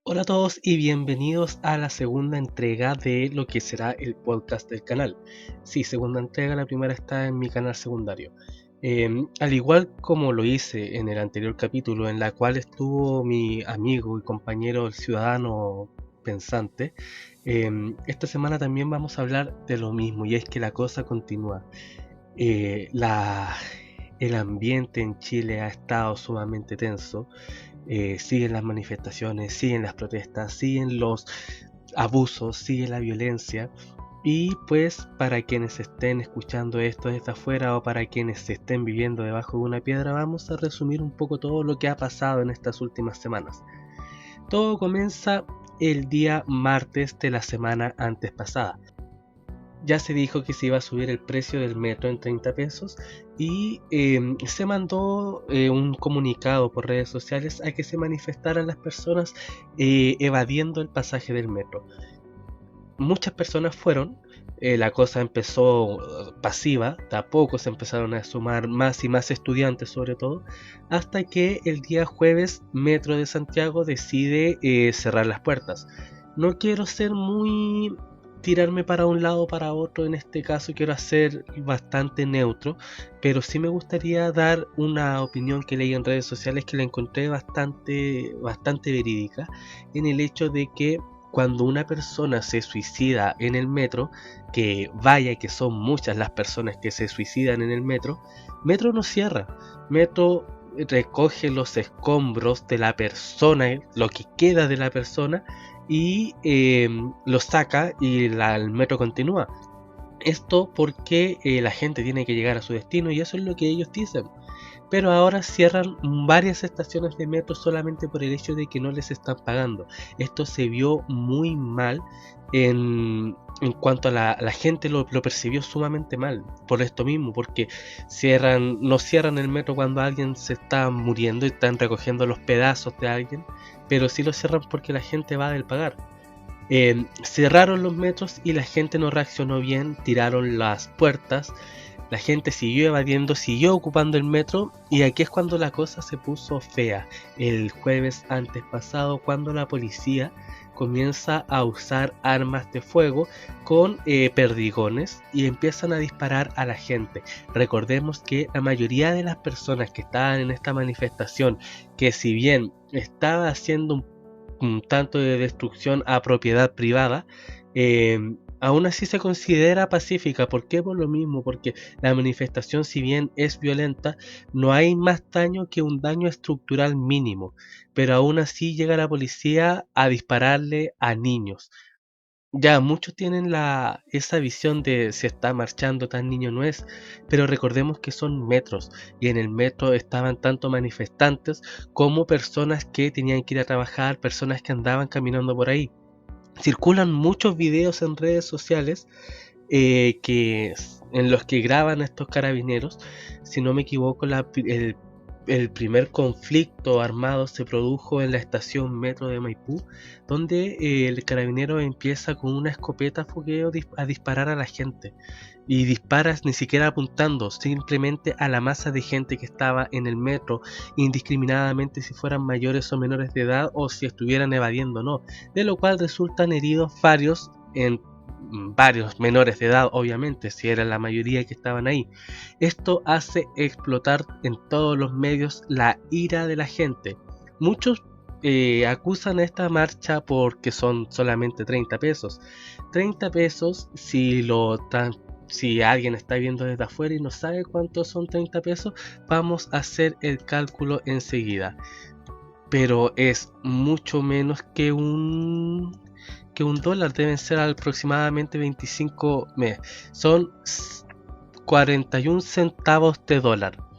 Hola a todos y bienvenidos a la segunda entrega de lo que será el podcast del canal. Sí, segunda entrega, la primera está en mi canal secundario. Al igual como lo hice en el anterior capítulo, en la cual estuvo mi amigo y compañero el ciudadano pensante, esta semana también vamos a hablar de lo mismo, y es que la cosa continúa. Eh, la, el ambiente en Chile ha estado sumamente tenso. Siguen las manifestaciones, siguen las protestas, siguen los abusos, sigue la violencia. Y pues para quienes estén escuchando esto desde afuera o para quienes estén viviendo debajo de una piedra, vamos a resumir un poco todo lo que ha pasado en estas últimas semanas. Todo comienza el día martes de la semana antes pasada. Ya se dijo que se iba a subir el precio del metro en 30 pesos y se mandó un comunicado por redes sociales a que se manifestaran las personas evadiendo el pasaje del metro. Muchas personas fueron, la cosa empezó pasiva, de a poco se empezaron a sumar más y más estudiantes sobre todo, hasta que el día jueves Metro de Santiago decide cerrar las puertas. No quiero ser muy tirarme para un lado o para otro, en este caso quiero hacer bastante neutro, pero sí me gustaría dar una opinión que leí en redes sociales que la encontré bastante verídica, en el hecho de que cuando una persona se suicida en el metro, que vaya que son muchas las personas que se suicidan en el metro, Metro no cierra. Metro recoge los escombros de la persona, lo que queda de la persona, y lo saca y el metro continúa. Esto porque la gente tiene que llegar a su destino y eso es lo que ellos dicen. Pero ahora cierran varias estaciones de metro solamente por el hecho de que no les están pagando. Esto se vio muy mal en cuanto a la gente lo percibió sumamente mal por esto mismo, porque no cierran el metro cuando alguien se está muriendo y están recogiendo los pedazos de alguien, pero sí lo cierran porque la gente va del pagar. Cerraron los metros y la gente no reaccionó bien, tiraron las puertas, la gente siguió evadiendo, siguió ocupando el metro y aquí es cuando la cosa se puso fea. El jueves antes pasado, cuando la policía comienza a usar armas de fuego con perdigones y empiezan a disparar a la gente. Recordemos que la mayoría de las personas que estaban en esta manifestación, que si bien estaba haciendo un tanto de destrucción a propiedad privada, eh, aún así se considera pacífica. ¿Por qué? Por lo mismo, porque la manifestación, si bien es violenta, no hay más daño que un daño estructural mínimo, pero aún así llega la policía a dispararle a niños. Ya, muchos tienen esa visión de si está marchando tan niño no es, pero recordemos que son metros y en el metro estaban tanto manifestantes como personas que tenían que ir a trabajar, personas que andaban caminando por ahí. Circulan muchos videos en redes sociales en los que graban a estos carabineros. Si no me equivoco, el primer conflicto armado se produjo en la estación metro de Maipú, donde el carabinero empieza con una escopeta fogueo a disparar a la gente. Y disparas ni siquiera apuntando, simplemente a la masa de gente que estaba en el metro, indiscriminadamente si fueran mayores o menores de edad o si estuvieran evadiendo o no, de lo cual resultan heridos varios menores de edad, obviamente, si era la mayoría que estaban ahí. Esto hace explotar en todos los medios la ira de la gente. Muchos acusan a esta marcha porque son solamente 30 pesos. 30 pesos, si alguien está viendo desde afuera y no sabe cuántos son 30 pesos, vamos a hacer el cálculo enseguida. Pero es mucho menos que un dólar, deben ser aproximadamente 25, son 41 centavos de dólar.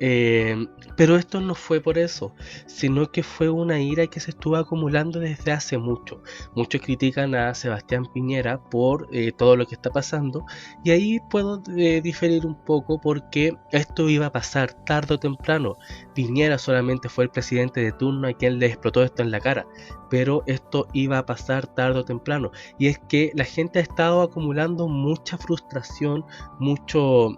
Eh, pero esto no fue por eso, sino que fue una ira que se estuvo acumulando desde hace mucho. Muchos critican a Sebastián Piñera por todo lo que está pasando, y ahí puedo diferir un poco porque esto iba a pasar tarde o temprano. Piñera solamente fue el presidente de turno a quien le explotó esto en la cara, pero esto iba a pasar tarde o temprano. Y es que la gente ha estado acumulando mucha frustración, mucho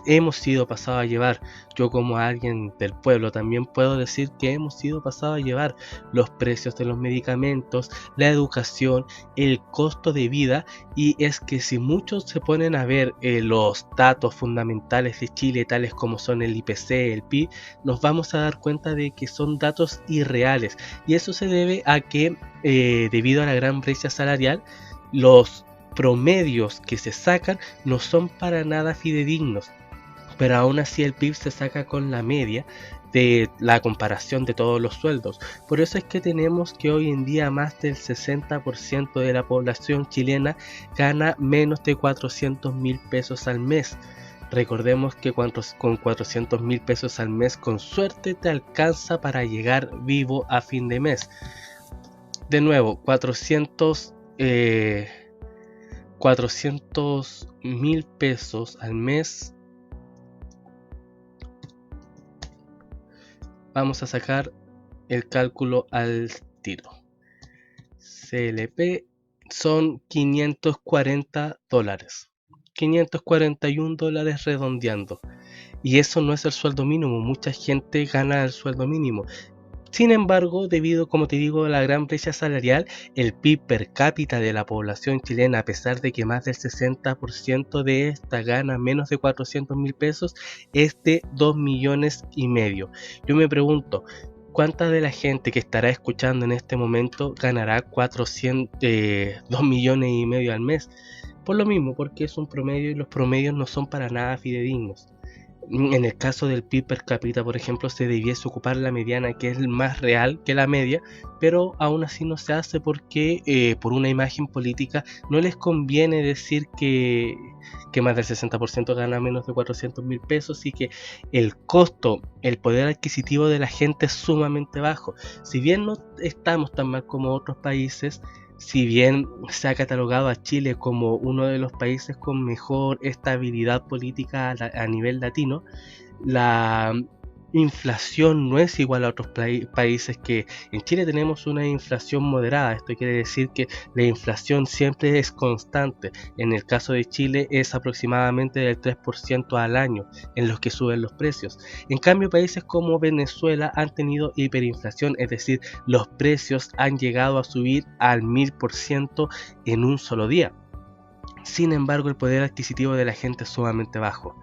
hemos sido pasados a llevar. Yo como alguien del pueblo también puedo decir que hemos sido pasados a llevar los precios de los medicamentos, la educación, el costo de vida, y es que si muchos se ponen a ver los datos fundamentales de Chile, tales como son el IPC, el PIB, nos vamos a dar cuenta de que son datos irreales, y eso se debe a que debido a la gran brecha salarial, los promedios que se sacan no son para nada fidedignos, pero aún así el PIB se saca con la media de la comparación de todos los sueldos. Por eso es que tenemos que hoy en día más del 60% de la población chilena gana menos de 400.000 pesos al mes. Recordemos que con 400.000 pesos al mes con suerte te alcanza para llegar vivo a fin de mes. De nuevo, 400.000 pesos al mes. Vamos a sacar el cálculo al tiro. CLP son $540. $541 redondeando. Y eso no es el sueldo mínimo. Mucha gente gana el sueldo mínimo. Sin embargo, debido, como te digo, a la gran brecha salarial, el PIB per cápita de la población chilena, a pesar de que más del 60% de esta gana menos de 400.000 pesos, es de 2,5 millones. Yo me pregunto, ¿cuánta de la gente que estará escuchando en este momento ganará 2,5 millones al mes? Por lo mismo, porque es un promedio y los promedios no son para nada fidedignos. En el caso del PIB per cápita, por ejemplo, se debiese ocupar la mediana, que es más real que la media, pero aún así no se hace porque por una imagen política no les conviene decir que más del 60% gana menos de 400.000 pesos y que el costo, el poder adquisitivo de la gente es sumamente bajo. Si bien no estamos tan mal como otros países, si bien se ha catalogado a Chile como uno de los países con mejor estabilidad política a nivel latino, la inflación no es igual a otros países. Que en Chile tenemos una inflación moderada. Esto quiere decir que la inflación siempre es constante. En el caso de Chile es aproximadamente del 3% al año en los que suben los precios. En cambio, países como Venezuela han tenido hiperinflación, es decir, los precios han llegado a subir al 1000% en un solo día. Sin embargo, el poder adquisitivo de la gente es sumamente bajo.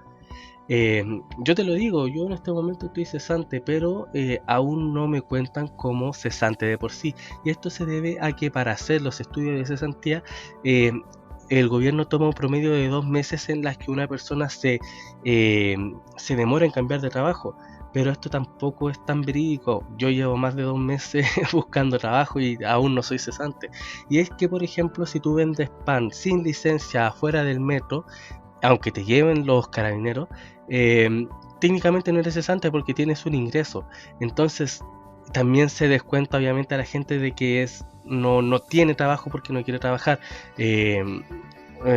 Yo te lo digo, yo en este momento estoy cesante, pero aún no me cuentan como cesante de por sí. Y esto se debe a que para hacer los estudios de cesantía, eh, el gobierno toma un promedio de 2 meses en las que una persona se demora en cambiar de trabajo. Pero esto tampoco es tan verídico. Yo llevo más de 2 meses buscando trabajo y aún no soy cesante. Y es que, por ejemplo, si tú vendes pan sin licencia afuera del metro, aunque te lleven los carabineros, técnicamente no eres cesante porque tienes un ingreso. Entonces también se descuenta obviamente a la gente de que no tiene trabajo porque no quiere trabajar. Eh,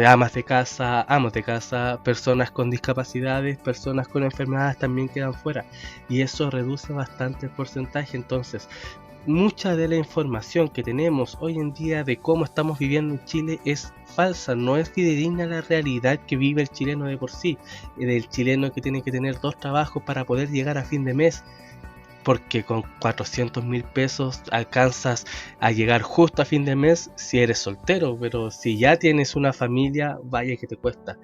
Amas de casa, amos de casa, personas con discapacidades, personas con enfermedades también quedan fuera, y eso reduce bastante el porcentaje. Entonces, mucha de la información que tenemos hoy en día de cómo estamos viviendo en Chile es falsa, no es fidedigna a la realidad que vive el chileno de por sí, del chileno que tiene que tener 2 trabajos para poder llegar a fin de mes, porque con 400.000 pesos alcanzas a llegar justo a fin de mes si eres soltero, pero si ya tienes una familia, vaya que te cuesta.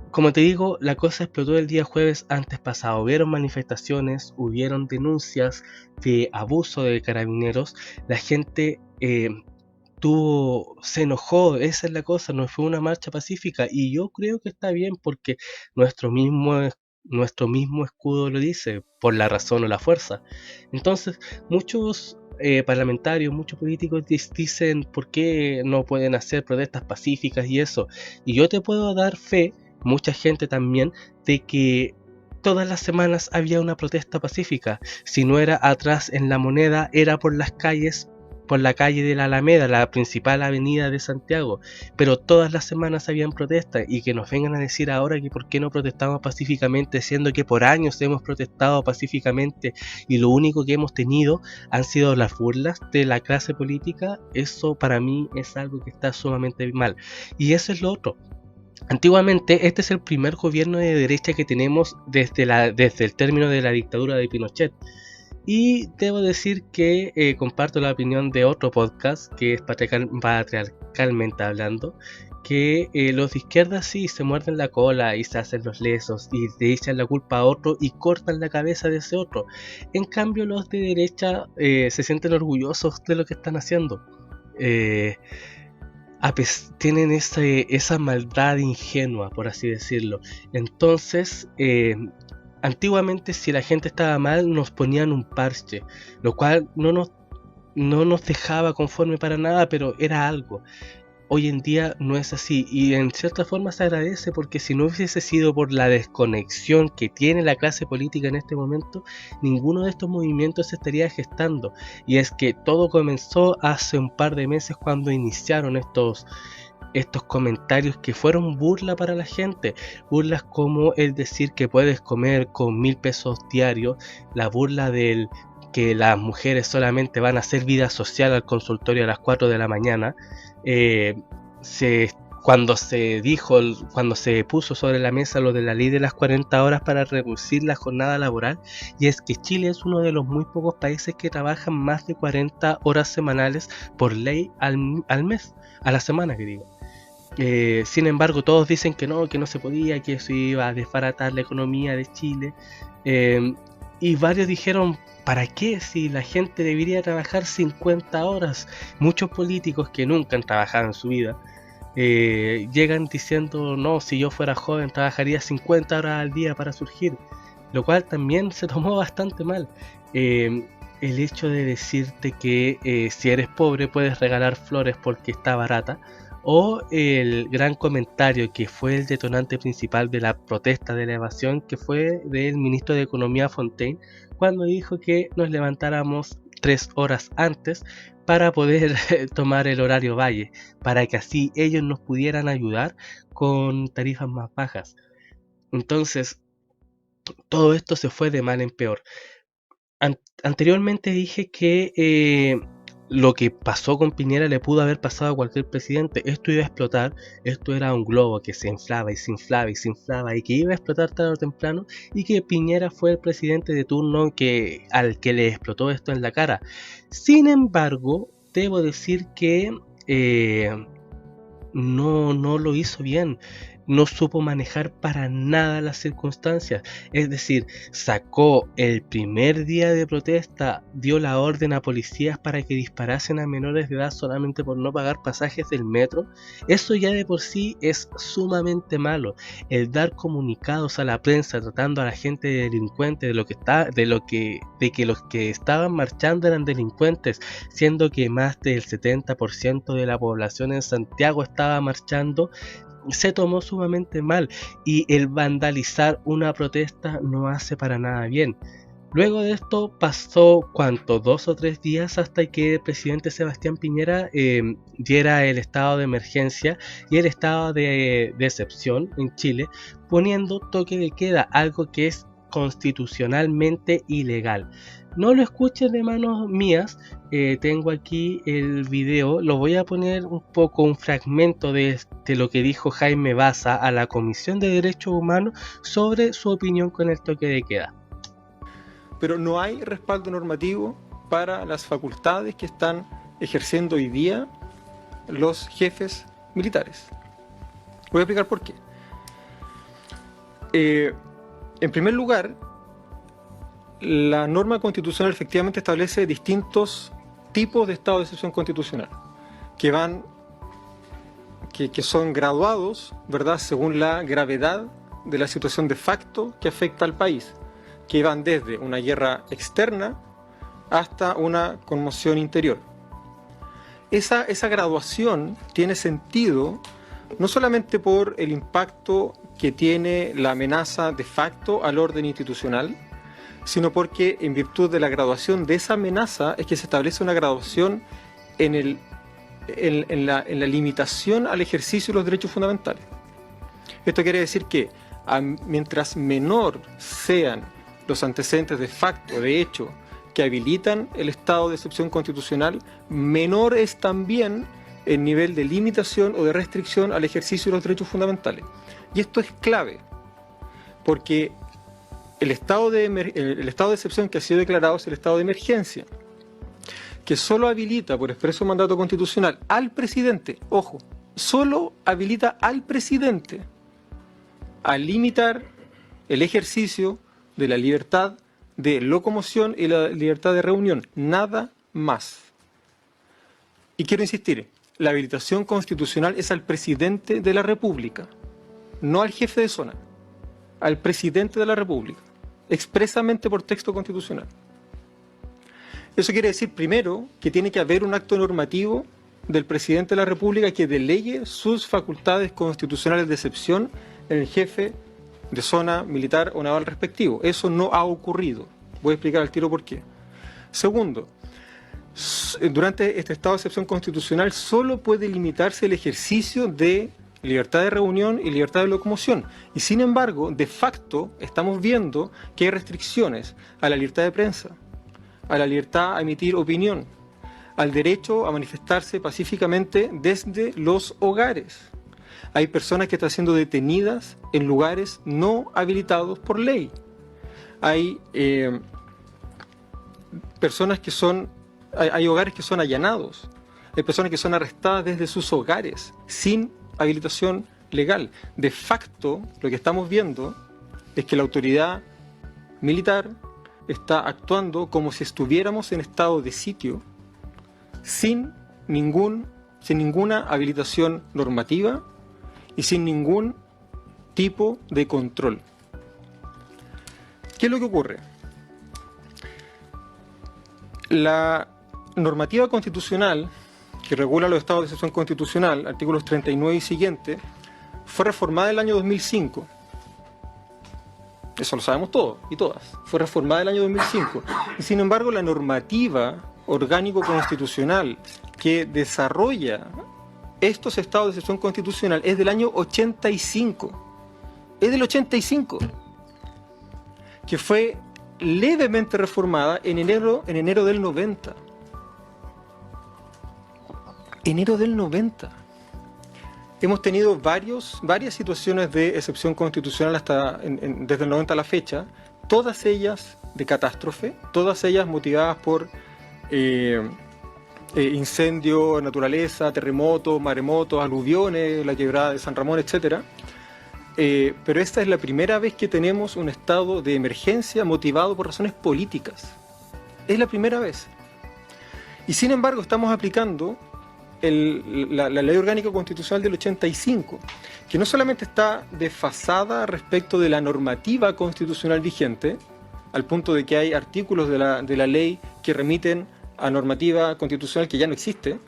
Como te digo, la cosa explotó el día jueves antes pasado. Hubieron manifestaciones, hubieron denuncias de abuso de carabineros. La gente se enojó, esa es la cosa, no fue una marcha pacífica. Y yo creo que está bien porque nuestro mismo, nuestro mismo escudo lo dice, por la razón o la fuerza. Entonces, muchos parlamentarios, muchos políticos dicen por qué no pueden hacer protestas pacíficas y eso. Y yo te puedo dar fe, mucha gente también, de que todas las semanas había una protesta pacífica. Si no era atrás en La Moneda, era por las calles, por la calle de la Alameda, la principal avenida de Santiago, pero todas las semanas habían protestas. Y que nos vengan a decir ahora que por qué no protestamos pacíficamente, siendo que por años hemos protestado pacíficamente y lo único que hemos tenido han sido las burlas de la clase política. Eso para mí es algo que está sumamente mal. Y eso es lo otro. Antiguamente, este es el primer gobierno de derecha que tenemos desde el término de la dictadura de Pinochet. Y debo decir que comparto la opinión de otro podcast, que es patriarcalmente hablando, que los de izquierda sí se muerden la cola y se hacen los lesos y le echan la culpa a otro y cortan la cabeza de ese otro. En cambio, los de derecha se sienten orgullosos de lo que están haciendo. Eh, Tienen esa maldad ingenua, por así decirlo. Entonces, antiguamente si la gente estaba mal nos ponían un parche, lo cual no nos dejaba conforme para nada, pero era algo. Hoy en día no es así y en cierta forma se agradece, porque si no hubiese sido por la desconexión que tiene la clase política en este momento, ninguno de estos movimientos se estaría gestando. Y es que todo comenzó hace un par de meses cuando iniciaron estos comentarios que fueron burla para la gente, burlas como el decir que puedes comer con 1.000 pesos diarios, la burla del que las mujeres solamente van a hacer vida social al consultorio a las 4 de la mañana. eh, se, cuando se puso sobre la mesa lo de la ley de las 40 horas para reducir la jornada laboral, y es que Chile es uno de los muy pocos países que trabajan más de 40 horas semanales por ley al mes, a la semana que digo. Sin embargo, todos dicen que no se podía, que eso iba a desbaratar la economía de Chile. Eh, y varios dijeron, ¿para qué? Si la gente debería trabajar 50 horas. Muchos políticos que nunca han trabajado en su vida llegan diciendo, no, si yo fuera joven trabajaría 50 horas al día para surgir. Lo cual también se tomó bastante mal. El hecho de decirte que si eres pobre puedes regalar flores porque está barata, o el gran comentario que fue el detonante principal de la protesta de la evasión, que fue del ministro de Economía Fontaine, cuando dijo que nos levantáramos 3 horas antes para poder tomar el horario valle, para que así ellos nos pudieran ayudar con tarifas más bajas. Entonces, todo esto se fue de mal en peor. Anteriormente dije que lo que pasó con Piñera le pudo haber pasado a cualquier presidente. Esto iba a explotar, esto era un globo que se inflaba y se inflaba y se inflaba y que iba a explotar tarde o temprano, y que Piñera fue el presidente de turno al que le explotó esto en la cara. Sin embargo, debo decir que no lo hizo bien, no supo manejar para nada las circunstancias. Es decir, sacó el primer día de protesta, dio la orden a policías para que disparasen a menores de edad solamente por no pagar pasajes del metro. Eso ya de por sí es sumamente malo. El dar comunicados a la prensa tratando a la gente de delincuente, de que los que estaban marchando eran delincuentes, siendo que más del 70% de la población en Santiago estaba marchando, se tomó sumamente mal, y el vandalizar una protesta no hace para nada bien. Luego de esto pasó, ¿cuánto? 2 o 3 días hasta que el presidente Sebastián Piñera diera el estado de emergencia y el estado de excepción en Chile, poniendo toque de queda, algo que es constitucionalmente ilegal. No lo escuchen de manos mías, tengo aquí el video, lo voy a poner un poco, un fragmento de lo que dijo Jaime Baza a la Comisión de Derechos Humanos sobre su opinión con el toque de queda. Pero no hay respaldo normativo para las facultades que están ejerciendo hoy día los jefes militares. Voy a explicar por qué. En primer lugar, la norma constitucional efectivamente establece distintos tipos de estado de excepción constitucional que son graduados, ¿verdad?, según la gravedad de la situación de facto que afecta al país, que van desde una guerra externa hasta una conmoción interior. Esa graduación tiene sentido no solamente por el impacto que tiene la amenaza de facto al orden institucional, sino porque en virtud de la graduación de esa amenaza es que se establece una graduación en la limitación al ejercicio de los derechos fundamentales. Esto quiere decir que mientras menor sean los antecedentes de facto, de hecho, que habilitan el estado de excepción constitucional, menor es también el nivel de limitación o de restricción al ejercicio de los derechos fundamentales. Y esto es clave, porque el estado de excepción que ha sido declarado es el estado de emergencia, que solo habilita por expreso mandato constitucional al presidente, ojo, solo habilita al presidente a limitar el ejercicio de la libertad de locomoción y la libertad de reunión, nada más. Y quiero insistir, la habilitación constitucional es al presidente de la República, no al jefe de zona, al presidente de la República, expresamente por texto constitucional. Eso quiere decir, primero, que tiene que haber un acto normativo del presidente de la República que delegue sus facultades constitucionales de excepción en el jefe de zona militar o naval respectivo. Eso no ha ocurrido. Voy a explicar al tiro por qué. Segundo, durante este estado de excepción constitucional solo puede limitarse el ejercicio de libertad de reunión y libertad de locomoción. Y sin embargo, de facto, estamos viendo que hay restricciones a la libertad de prensa, a la libertad a emitir opinión, al derecho a manifestarse pacíficamente desde los hogares. Hay personas que están siendo detenidas en lugares no habilitados por ley. Hay personas que son, hay hogares que son allanados. Hay personas que son arrestadas desde sus hogares sin habilitación legal. De facto, lo que estamos viendo es que la autoridad militar está actuando como si estuviéramos en estado de sitio, sin ninguna habilitación normativa y sin ningún tipo de control. ¿Qué es lo que ocurre? La normativa constitucional que regula los estados de excepción constitucional, artículos 39 y siguiente, fue reformada en el año 2005. Eso lo sabemos todos y todas. Fue reformada en el año 2005. Y sin embargo, la normativa orgánico-constitucional que desarrolla estos estados de excepción constitucional es del año 85. Es del 85. Que fue levemente reformada en enero del 90. Enero del 90. Hemos tenido varias situaciones de excepción constitucional desde el 90 a la fecha, todas ellas de catástrofe, todas ellas motivadas por incendio, naturaleza, terremotos, maremotos, aluviones, la quebrada de San Ramón, etc. Pero esta es la primera vez que tenemos un estado de emergencia motivado por razones políticas. Es la primera vez. Y sin embargo estamos aplicando la ley orgánica constitucional del 85, que no solamente está desfasada respecto de la normativa constitucional vigente, al punto de que hay artículos de la ley que remiten a normativa constitucional que ya no existe,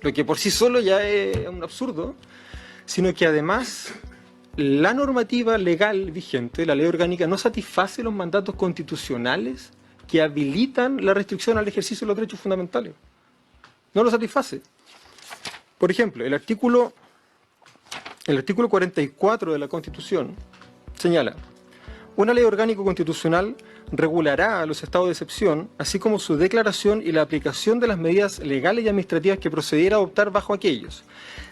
lo que por sí solo ya es un absurdo, sino que además la normativa legal vigente, la ley orgánica, no satisface los mandatos constitucionales que habilitan la restricción al ejercicio de los derechos fundamentales. No lo satisface. Por ejemplo, el artículo 44 de la Constitución señala: una ley orgánica constitucional regulará los estados de excepción, así como su declaración y la aplicación de las medidas legales y administrativas que procediera a adoptar bajo aquellos.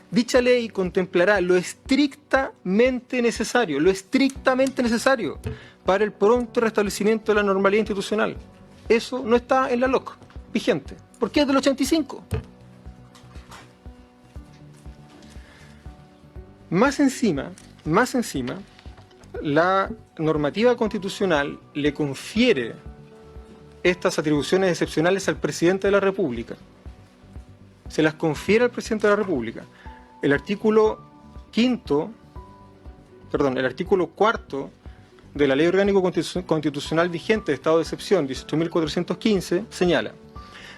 Dicha ley contemplará lo estrictamente necesario para el pronto restablecimiento de la normalidad institucional. Eso no está en la LOC vigente, porque es del 85. Más encima, la normativa constitucional le confiere estas atribuciones excepcionales al presidente de la República. Se las confiere al presidente de la República. El artículo 4 de la Ley Orgánica Constitucional vigente de Estado de Excepción, 18.415, señala: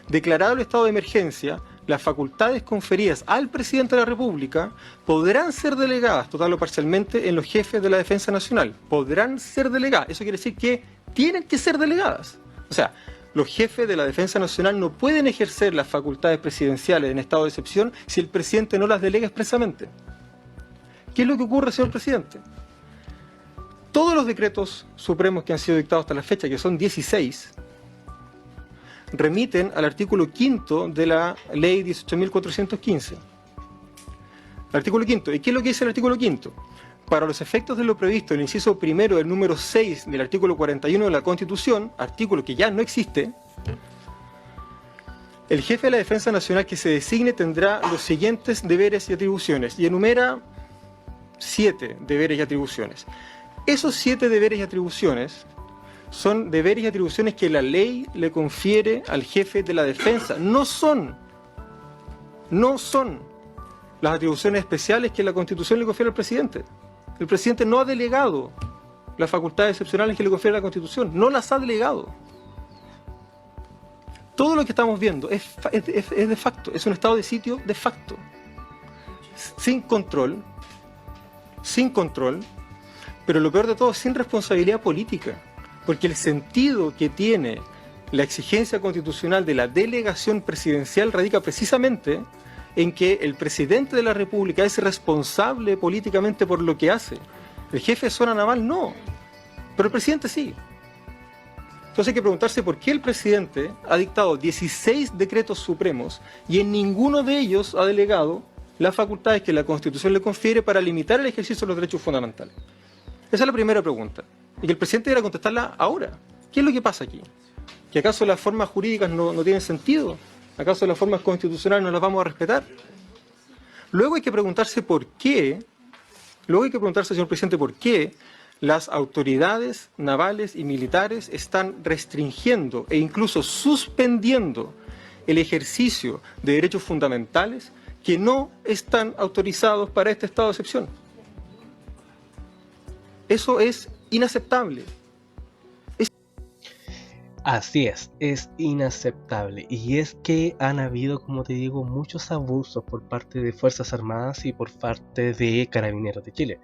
declarado el estado de emergencia, las facultades conferidas al presidente de la República podrán ser delegadas, total o parcialmente, en los jefes de la Defensa Nacional. Podrán ser delegadas. Eso quiere decir que tienen que ser delegadas. O sea, los jefes de la Defensa Nacional no pueden ejercer las facultades presidenciales en estado de excepción si el presidente no las delega expresamente. ¿Qué es lo que ocurre, señor presidente? Todos los decretos supremos que han sido dictados hasta la fecha, que son 16, remiten al artículo 5 de la ley 18.415. Artículo 5. ¿Y qué es lo que dice el artículo 5? Para los efectos de lo previsto en el inciso primero del número 6 del artículo 41 de la Constitución, artículo que ya no existe, el jefe de la Defensa Nacional que se designe tendrá los siguientes deberes y atribuciones, y enumera 7 deberes y atribuciones. Esos 7 deberes y atribuciones son deberes y atribuciones que la ley le confiere al jefe de la defensa. No son las atribuciones especiales que la Constitución le confiere al presidente. El presidente no ha delegado las facultades excepcionales que le confiere la Constitución, no las ha delegado. Todo lo que estamos viendo es de facto, es un estado de sitio de facto, sin control, pero lo peor de todo, sin responsabilidad política, porque el sentido que tiene la exigencia constitucional de la delegación presidencial radica precisamente en que el presidente de la República es responsable políticamente por lo que hace. El jefe de zona naval no, pero el presidente sí. Entonces hay que preguntarse por qué el presidente ha dictado 16 decretos supremos y en ninguno de ellos ha delegado las facultades que la Constitución le confiere para limitar el ejercicio de los derechos fundamentales. Esa es la primera pregunta. Y que el presidente deberá contestarla ahora. ¿Qué es lo que pasa aquí? ¿Que acaso las formas jurídicas no tienen sentido? ¿Acaso las formas constitucionales no las vamos a respetar? Luego hay que preguntarse por qué, señor presidente, por qué las autoridades navales y militares están restringiendo e incluso suspendiendo el ejercicio de derechos fundamentales que no están autorizados para este estado de excepción. Eso es inaceptable. Así es inaceptable. Y es que han habido, como te digo, muchos abusos por parte de Fuerzas Armadas y por parte de Carabineros de Chile.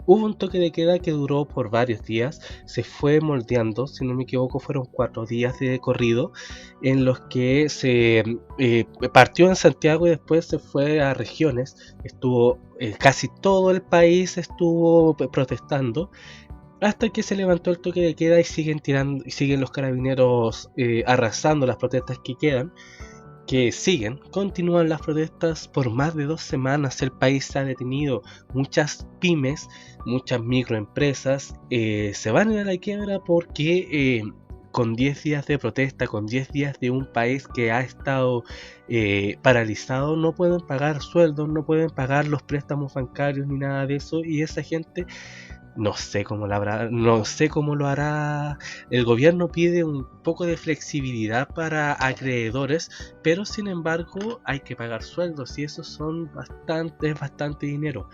Hubo un toque de queda que duró por varios días, se fue moldeando, si no me equivoco fueron 4 días de corrido, en los que se partió en Santiago y después se fue a regiones, estuvo casi todo el país estuvo protestando, hasta que se levantó el toque de queda y siguen los carabineros arrasando las protestas que quedan, que continúan las protestas por más de 2 semanas. El país se ha detenido, muchas pymes, muchas microempresas se van a ir a la quiebra porque con 10 días de protesta, con 10 días de un país que ha estado paralizado, no pueden pagar sueldos, no pueden pagar los préstamos bancarios ni nada de eso, y esa gente no sé cómo lo hará. El gobierno pide un poco de flexibilidad para acreedores, pero sin embargo hay que pagar sueldos y eso son bastante dinero.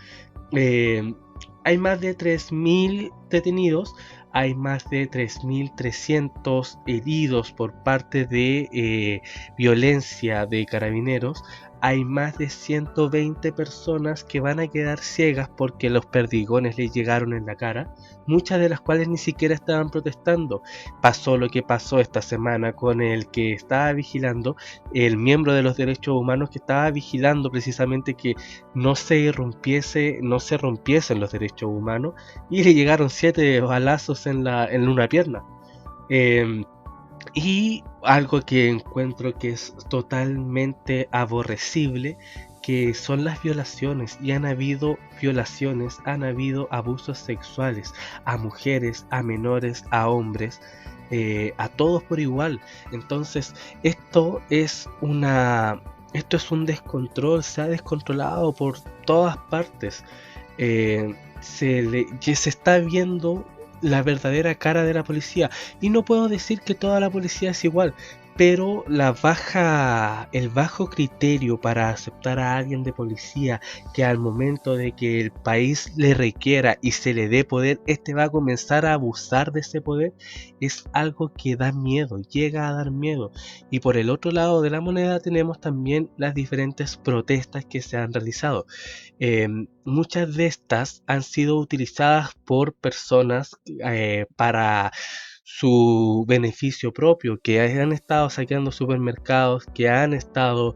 Hay más de 3.000 detenidos, hay más de 3.300 heridos por parte de violencia de carabineros. Hay más de 120 personas que van a quedar ciegas porque los perdigones les llegaron en la cara, muchas de las cuales ni siquiera estaban protestando. Pasó lo que pasó esta semana con el que estaba vigilando, el miembro de los derechos humanos que estaba vigilando precisamente que no se rompiesen los derechos humanos, y le llegaron 7 balazos en una pierna. Y algo que encuentro que es totalmente aborrecible, que son las violaciones, y han habido violaciones, han habido abusos sexuales a mujeres, a menores, a hombres, a todos por igual. Entonces esto es un descontrol, se ha descontrolado por todas partes. Se está viendo la verdadera cara de la policía, y no puedo decir que toda la policía es igual, pero el bajo criterio para aceptar a alguien de policía, que al momento de que el país le requiera y se le dé poder, este va a comenzar a abusar de ese poder, es algo que da miedo, llega a dar miedo. Y por el otro lado de la moneda tenemos también las diferentes protestas que se han realizado. Muchas de estas han sido utilizadas por personas para su beneficio propio, que han estado saqueando supermercados, que han estado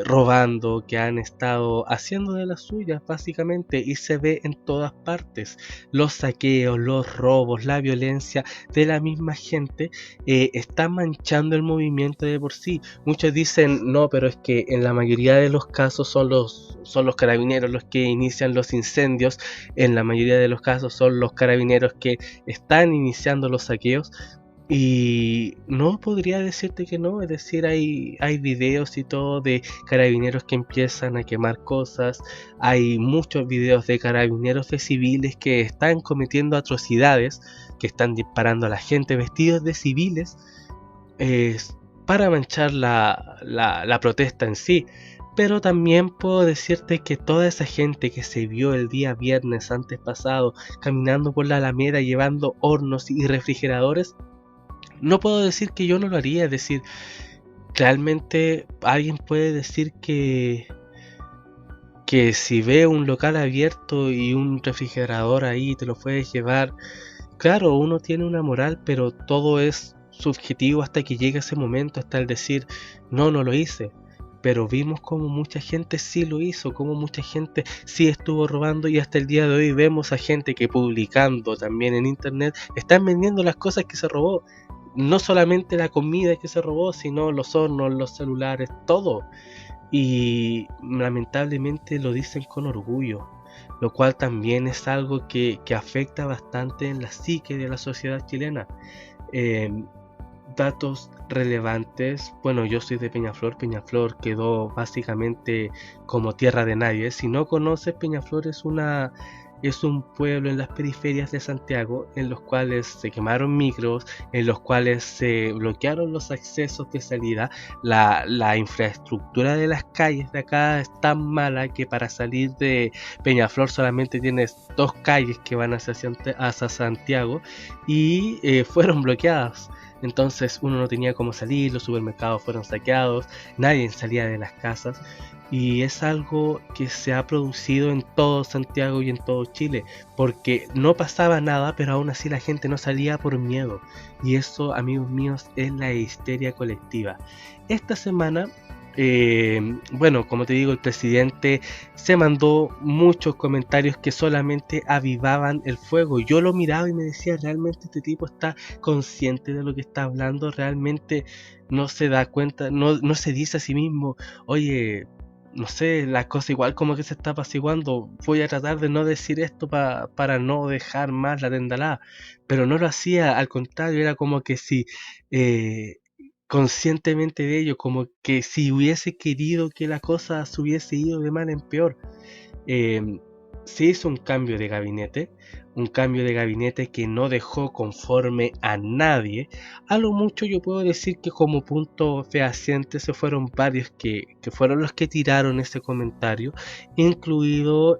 robando, que han estado haciendo de las suyas básicamente, y se ve en todas partes los saqueos, los robos, la violencia de la misma gente. Está manchando el movimiento de por sí. Muchos dicen no, pero es que en la mayoría de los casos son los carabineros los que inician los incendios, en la mayoría de los casos son los carabineros que están iniciando los saqueos. Y no podría decirte que no, es decir, hay videos y todo de carabineros que empiezan a quemar cosas, hay muchos videos de carabineros de civiles que están cometiendo atrocidades, que están disparando a la gente vestidos de civiles, eh, para manchar la protesta en sí. Pero también puedo decirte que toda esa gente que se vio el día viernes antes pasado caminando por la Alameda llevando hornos y refrigeradores, no puedo decir que yo no lo haría. Es decir, realmente alguien puede decir que si ve un local abierto y un refrigerador ahí te lo puedes llevar. Claro, uno tiene una moral, pero todo es subjetivo hasta que llega ese momento, hasta el decir, no, no lo hice. Pero vimos como mucha gente sí lo hizo, como mucha gente sí estuvo robando, y hasta el día de hoy vemos a gente que publicando también en internet están vendiendo las cosas que se robó. No solamente la comida que se robó, sino los hornos, los celulares, todo. Y lamentablemente lo dicen con orgullo, lo cual también es algo que afecta bastante en la psique de la sociedad chilena. Eh, Datos relevantes, bueno, yo soy de Peñaflor. Peñaflor quedó básicamente como tierra de nadie. Si no conoces, Peñaflor es un pueblo en las periferias de Santiago, en los cuales se quemaron micros, en los cuales se bloquearon los accesos de salida. La infraestructura de las calles de acá es tan mala que para salir de Peñaflor solamente tienes dos calles que van hacia Santiago, y fueron bloqueadas. Entonces uno no tenía cómo salir, los supermercados fueron saqueados, nadie salía de las casas, y es algo que se ha producido en todo Santiago y en todo Chile, porque no pasaba nada, pero aún así la gente no salía por miedo, y eso, amigos míos, es la histeria colectiva. Esta semana, bueno, como te digo, el presidente se mandó muchos comentarios que solamente avivaban el fuego. Yo lo miraba y me decía, realmente este tipo está consciente de lo que está hablando, realmente no se da cuenta, no se dice a sí mismo, oye, no sé, la cosa igual como que se está apaciguando, voy a tratar de no decir esto para no dejar más la tendalada. Pero no lo hacía, al contrario, era como que si conscientemente de ello, como que si hubiese querido que la cosa se hubiese ido de mal en peor. Eh, Se hizo un cambio de gabinete que no dejó conforme a nadie. A lo mucho yo puedo decir que como punto fehaciente se fueron varios que fueron los que tiraron ese comentario, incluido,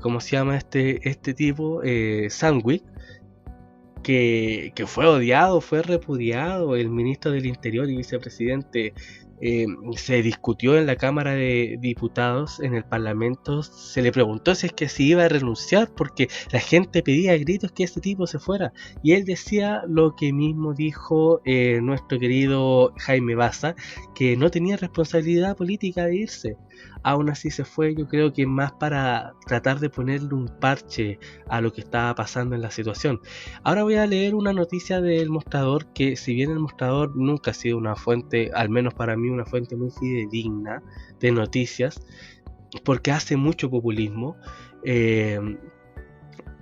¿cómo se llama este tipo? Sandwich, que fue odiado, fue repudiado. El ministro del Interior y vicepresidente, se discutió en la Cámara de Diputados, en el Parlamento, se le preguntó si es que se iba a renunciar, porque la gente pedía a gritos que este tipo se fuera, y él decía lo que mismo dijo nuestro querido Jaime Baza, que no tenía responsabilidad política de irse. Aún así se fue, yo creo que más para tratar de ponerle un parche a lo que estaba pasando en la situación. Ahora voy a leer una noticia del Mostrador, que si bien el Mostrador nunca ha sido una fuente, al menos para mí, una fuente muy fidedigna de noticias, porque hace mucho populismo, eh,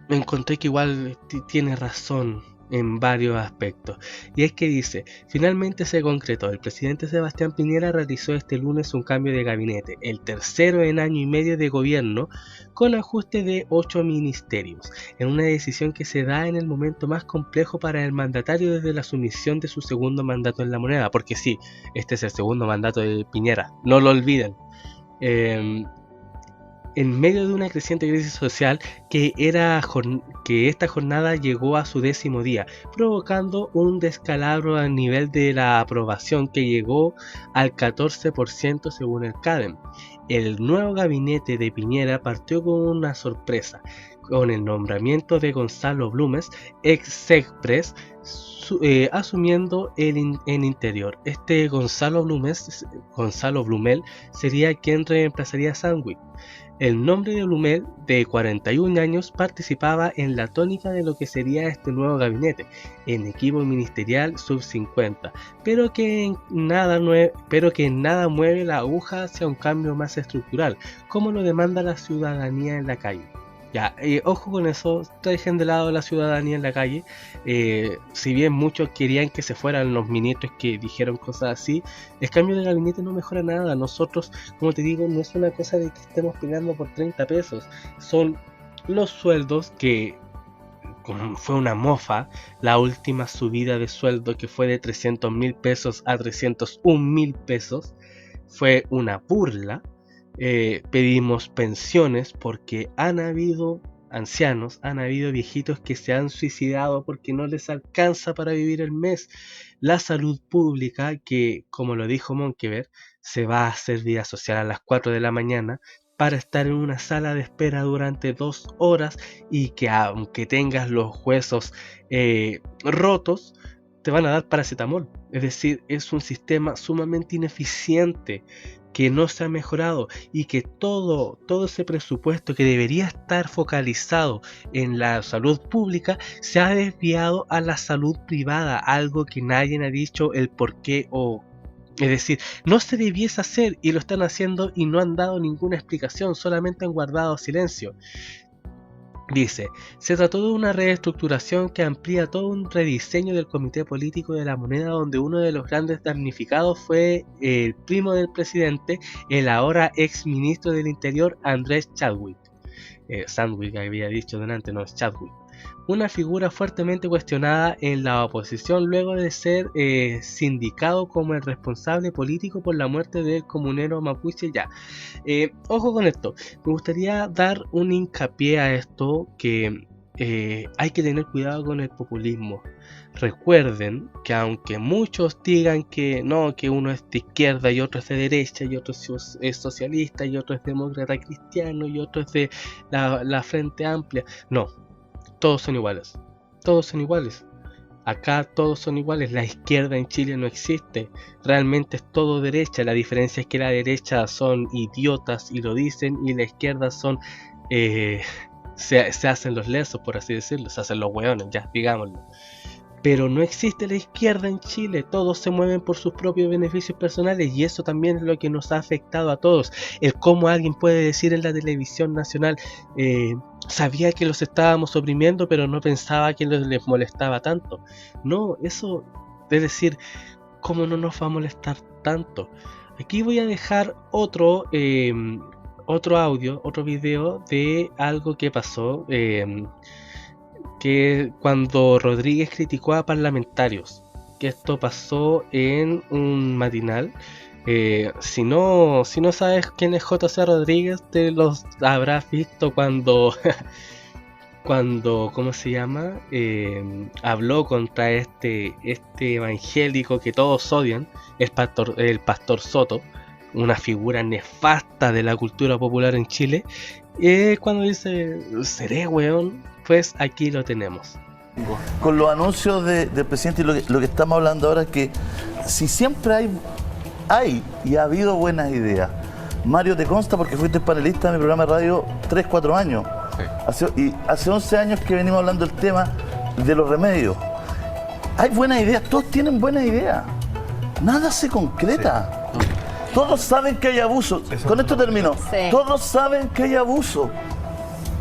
me encontré que igual tiene razón en varios aspectos. Y es que dice, finalmente se concretó, el presidente Sebastián Piñera realizó este lunes un cambio de gabinete, el tercero en año y medio de gobierno, con ajuste de 8 ministerios, en una decisión que se da en el momento más complejo para el mandatario desde la sumisión de su segundo mandato en la moneda, porque sí, este es el segundo mandato de Piñera, no lo olviden. Eh, en medio de una creciente crisis social, que esta jornada llegó a su 10.º día, provocando un descalabro a nivel de la aprobación que llegó al 14% según el CADEM. El nuevo gabinete de Piñera partió con una sorpresa, con el nombramiento de Gonzalo Blumes, ex Segpres, asumiendo el interior. Este Gonzalo Blumel, sería quien reemplazaría a Sandwich. El nombre de Blumel, de 41 años, participaba en la tónica de lo que sería este nuevo gabinete, en equipo ministerial sub-50, pero que en nada mueve la aguja hacia un cambio más estructural, como lo demanda la ciudadanía en la calle. Ya, ojo con eso, dejen de lado la ciudadanía en la calle. Si bien muchos querían que se fueran los ministros que dijeron cosas así, el cambio de gabinete no mejora nada. Nosotros, como te digo, no es una cosa de que estemos peleando por 30 pesos. Son los sueldos que, como fue una mofa, la última subida de sueldo que fue de 300.000 pesos a 301.000 pesos, fue una burla. Pedimos pensiones porque han habido ancianos, han habido viejitos que se han suicidado porque no les alcanza para vivir el mes. La salud pública, que como lo dijo Monkeberg, se va a hacer vida social a las 4 de la mañana para estar en una sala de espera durante 2 horas y que aunque tengas los huesos rotos, te van a dar paracetamol. Es decir, es un sistema sumamente ineficiente que no se ha mejorado y que todo ese presupuesto que debería estar focalizado en la salud pública se ha desviado a la salud privada, algo que nadie ha dicho el por qué es decir, no se debiese hacer y lo están haciendo y no han dado ninguna explicación, solamente han guardado silencio. Dice, se trató de una reestructuración que amplía todo un rediseño del Comité Político de la Moneda, donde uno de los grandes damnificados fue el primo del presidente, el ahora ex ministro del Interior, Andrés Chadwick. Sandwich había dicho delante, no es Chadwick. Una figura fuertemente cuestionada en la oposición luego de ser sindicado como el responsable político por la muerte del comunero mapuche. Ojo con esto, me gustaría dar un hincapié a esto, que hay que tener cuidado con el populismo. Recuerden que aunque muchos digan que no, que uno es de izquierda y otro es de derecha y otro es socialista y otro es demócrata cristiano y otro es de la Frente Amplia, no, todos son iguales. Todos son iguales. Acá todos son iguales. La izquierda en Chile no existe. Realmente es todo derecha. La diferencia es que la derecha son idiotas y lo dicen, y la izquierda son se hacen los lesos, por así decirlo. Se hacen los hueones, ya, digámoslo. Pero no existe la izquierda en Chile, todos se mueven por sus propios beneficios personales, y eso también es lo que nos ha afectado a todos. El cómo alguien puede decir en la televisión nacional, sabía que los estábamos oprimiendo, pero no pensaba que les molestaba tanto. No, eso, es decir, ¿cómo no nos va a molestar tanto? Aquí voy a dejar otro audio, otro video de algo que pasó, que cuando Rodríguez criticó a parlamentarios, que esto pasó en un matinal. Si no sabes quién es JC Rodríguez, te los habrás visto cuando ¿cómo se llama? Habló contra este evangélico que todos odian, el pastor Soto, una figura nefasta de la cultura popular en Chile. Cuando dice, seré weón, pues aquí lo tenemos. Con los anuncios del presidente, y lo que estamos hablando ahora es que si siempre hay y ha habido buenas ideas. Mario, te consta porque fuiste panelista en mi programa de radio 3-4 años. Sí. Hace 11 años que venimos hablando del tema de los remedios. Hay buenas ideas, todos tienen buenas ideas. Nada se concreta. Sí. Todos saben que hay abuso. Con esto termino. Sí. Todos saben que hay abuso,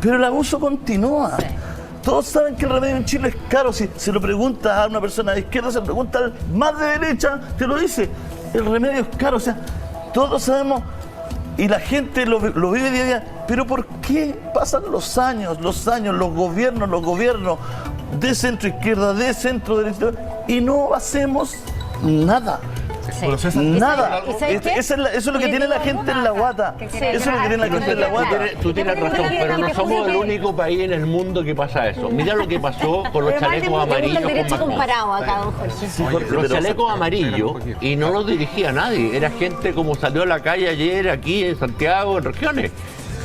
pero el abuso continúa. Sí. Todos saben que el remedio en Chile es caro. Si se lo preguntas a una persona de izquierda, se lo pregunta al más de derecha, te lo dice. El remedio es caro. O sea, todos sabemos y la gente lo vive día a día. Pero ¿por qué pasan los años, los gobiernos de centro izquierda, de centro derecha, y no hacemos nada? Sí. Nada. Eso es lo que tiene la gente en la guata. Eso es lo que tiene la gente en la guata. Tú tienes razón, pero no somos el único país en el mundo que pasa eso. Mira lo que pasó con los chalecos amarillos con Macri. Los chalecos amarillos, y no los dirigía nadie. Era gente como salió a la calle ayer aquí en Santiago, en regiones.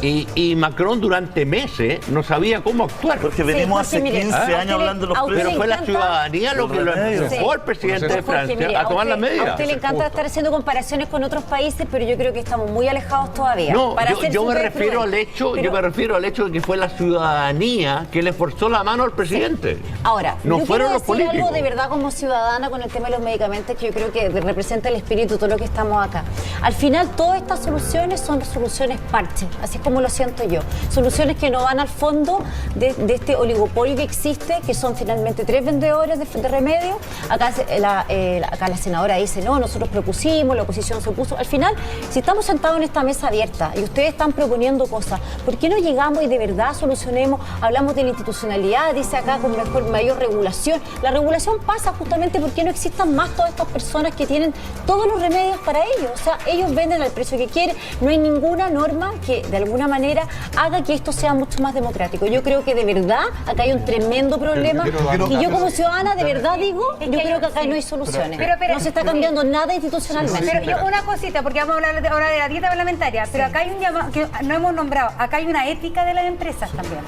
Y Macron durante meses no sabía cómo actuar. Porque venimos hace 15 años hablando de los precios. Pero fue la ciudadanía lo que lo empujó al presidente de Francia a tomar las medidas. A usted le encanta estar haciendo comparaciones con otros países, pero yo creo que estamos muy alejados todavía. No, yo me refiero al hecho de que fue la ciudadanía que le forzó la mano al presidente. Ahora, no yo fueron quiero los decir políticos. algo de verdad como ciudadana con el tema de los medicamentos, que yo creo que representa el espíritu de todo lo que estamos acá. Al final, todas estas soluciones son soluciones parche, así es como lo siento yo. Soluciones que no van al fondo de este oligopolio que existe, que son finalmente 3 vendedores de remedios. Acá la senadora dice, no, nosotros propusimos, la oposición se opuso. Al final, si estamos sentados en esta mesa abierta y ustedes están proponiendo cosas, ¿por qué no llegamos y de verdad solucionemos? Hablamos de la institucionalidad, dice acá, con mayor regulación. La regulación pasa justamente porque no existan más todas estas personas que tienen todos los remedios para ellos. O sea, ellos venden al precio que quieren. No hay ninguna norma que de alguna manera haga que esto sea mucho más democrático. Yo creo que de verdad acá hay un tremendo problema y yo como ciudadana de verdad digo, yo creo que acá no hay soluciones. No se está cambiando nada institucionalmente. Pero yo una cosita, porque vamos a hablar ahora de la dieta parlamentaria, pero acá hay un llamado que no hemos nombrado, acá hay una ética de las empresas también.